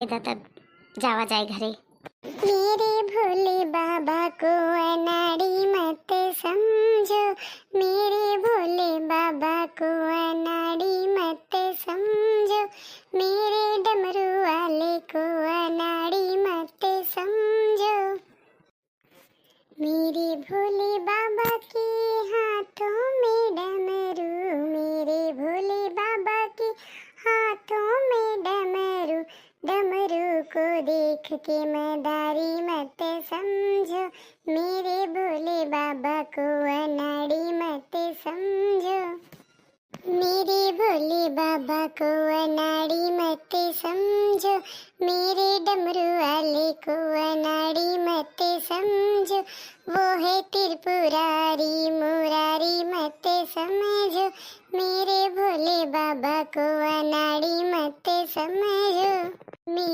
तब जावा जाए घरे। मेरे भोले बाबा को अनाड़ी मत समझो, मेरे भोले बाबा को अनाड़ी मत समझो, मेरे डमरू वाले को अनाड़ी मत समझो। मेरे भोले बाबा के हाथों में डमरू, मेरे भोले बाबा के हाथों में डमरू, डमरू को देख के मदारी मत समझो, मेरे भोले बाबा को अनाड़ी मत समझो। मेरे भोले बाबा को अनाड़ी मत समझो, मेरे डमरू वाले को अनाड़ी मत समझो, वो है त्रिपुरारी मुरारी मत समझो, मेरे भोले बाबा को अनाड़ी मत समझो।